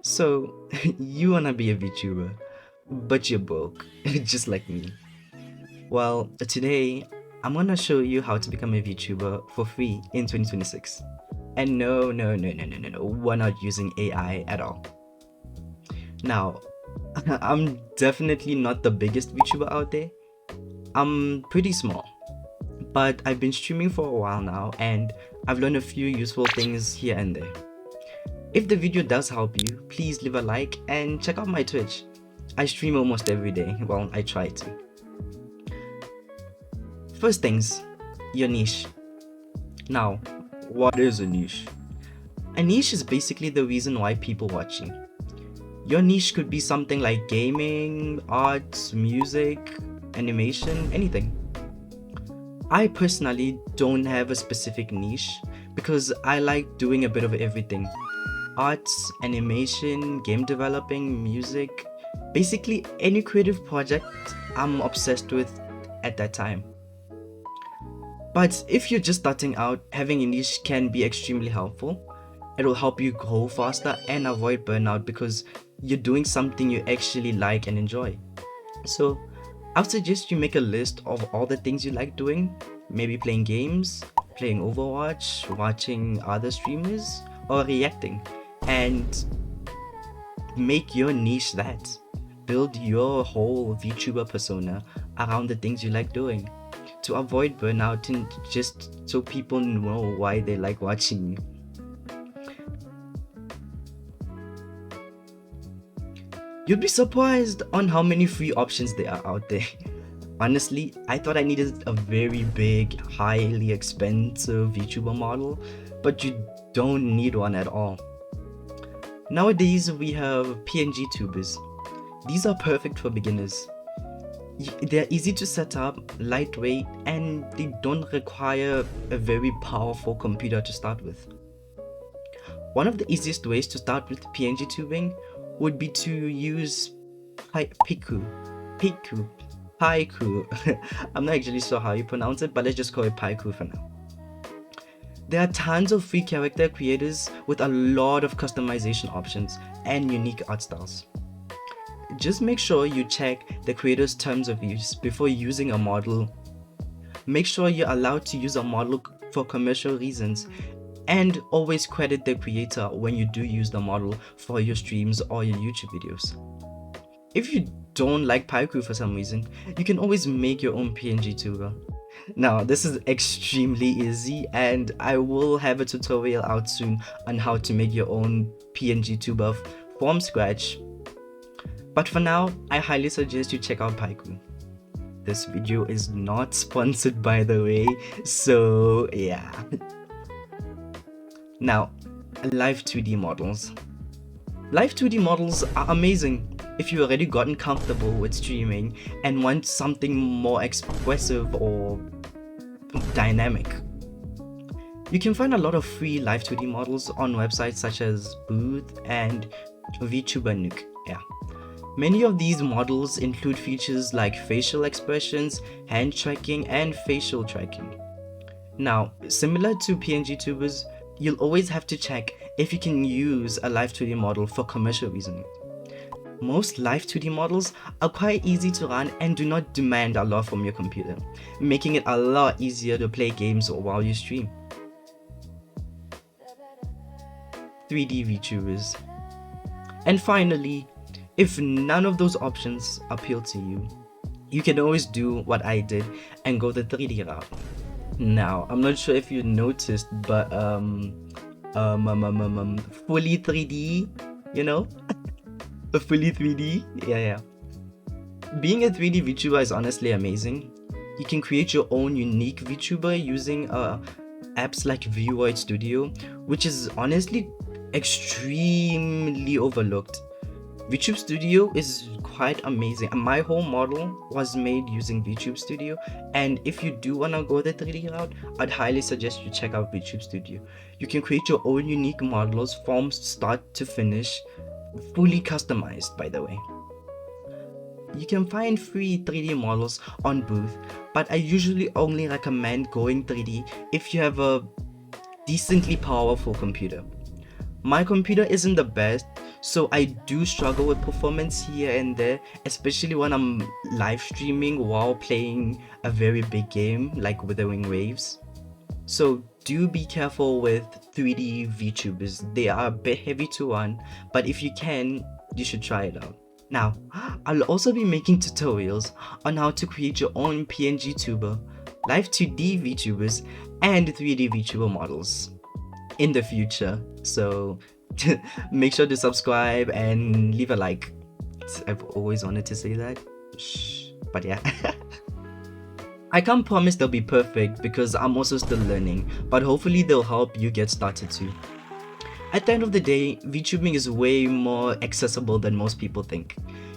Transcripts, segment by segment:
So, you wanna be a VTuber, but you're broke, just like me. Well, today I'm gonna show you how to become a VTuber for free in 2026. And no, no, no, no, no, no, no, we're not using AI at all. Now, I'm definitely not the biggest VTuber out there. I'm pretty small, but I've been streaming for a while now and I've learned a few useful things here and there. If the video does help you, please leave a like and check out my Twitch. I stream almost every day. Well, I try to. First things, your niche. Now, what is a niche? A niche is basically the reason why people watch you. Your niche could be something like gaming, art, music, animation, anything. I personally don't have a specific niche because I like doing a bit of everything. Arts, animation, game developing, music, basically any creative project I'm obsessed with at that time. But if you're just starting out, having a niche can be extremely helpful. It'll help you grow faster and avoid burnout because you're doing something you actually like and enjoy. So I would suggest you make a list of all the things you like doing, maybe playing games, playing Overwatch, watching other streamers, or reacting, and make your niche that. Build your whole VTuber persona around the things you like doing to avoid burnout and just so people know why they like watching you. You'll be surprised on how many free options there are out there. Honestly, I thought I needed a very big, highly expensive VTuber model, but you don't need one at all. Nowadays, we have PNGTubers. These are perfect for beginners. They're easy to set up, lightweight, and they don't require a very powerful computer to start with. One of the easiest ways to start with PNGTubing would be to use Haiku. I'm not actually sure how you pronounce it, but let's just call it Haiku for now. There are tons of free character creators with a lot of customization options and unique art styles. Just make sure you check the creator's terms of use before using a model. Make sure you're allowed to use a model for commercial reasons, and always credit the creator when you do use the model for your streams or your YouTube videos. If you don't like Paiku for some reason, you can always make your own PNGTuber. Now, this is extremely easy and I will have a tutorial out soon on how to make your own PNGTuber from scratch. But for now, I highly suggest you check out Paiku. This video is not sponsored, by the way, so yeah. Now, live 2D models. Live 2D models are amazing if you've already gotten comfortable with streaming and want something more expressive or dynamic. You can find a lot of free live 2D models on websites such as Booth and VTuber Nuke. Yeah. Many of these models include features like facial expressions, hand tracking, and facial tracking. Now, similar to PNGTubers, you'll always have to check if you can use a live 2D model for commercial reasoning. Most live 2D models are quite easy to run and do not demand a lot from your computer, making it a lot easier to play games while you stream. 3D VTubers. And finally, if none of those options appeal to you, you can always do what I did and go the 3D route. Now, I'm not sure if you noticed, but fully 3D, you know? Fully 3D? Yeah. Being a 3D VTuber is honestly amazing. You can create your own unique VTuber using apps like VRoid Studio, which is honestly extremely overlooked. VTube Studio is quite amazing. My whole model was made using VTube Studio, and if you do want to go the 3D route, I'd highly suggest you check out VTube Studio. You can create your own unique models from start to finish, fully customized, by the way. You can find free 3D models on Booth, but I usually only recommend going 3D if you have a decently powerful computer. My computer isn't the best, So I do struggle with performance here and there, especially when I'm live streaming while playing a very big game like Withering Waves. So do be careful with 3D VTubers. They are a bit heavy to run, but if you can, you should try it out. Now, I'll also be making tutorials on how to create your own PNGTuber, live 2D VTubers, and 3D VTuber models in the future. So make sure to subscribe and leave a like. I've always wanted to say that. Shh. But yeah. I can't promise they'll be perfect because I'm also still learning, but hopefully they'll help you get started too. At the end of the day, VTubing is way more accessible than most people think.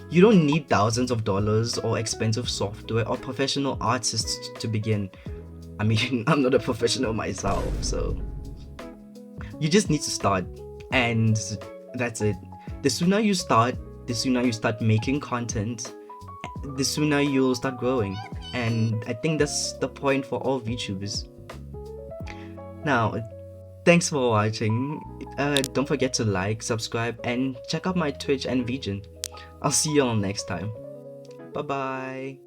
You don't need thousands of dollars or expensive software or professional artists to begin. I mean, I'm not a professional myself, so you just need to start, and that's it. The sooner you start, the sooner you start making content, the sooner you'll start growing. And I think that's the point for all VTubers. Now, thanks for watching. Don't forget to like, subscribe, and check out my Twitch and VGen. I'll see you all next time. Bye bye.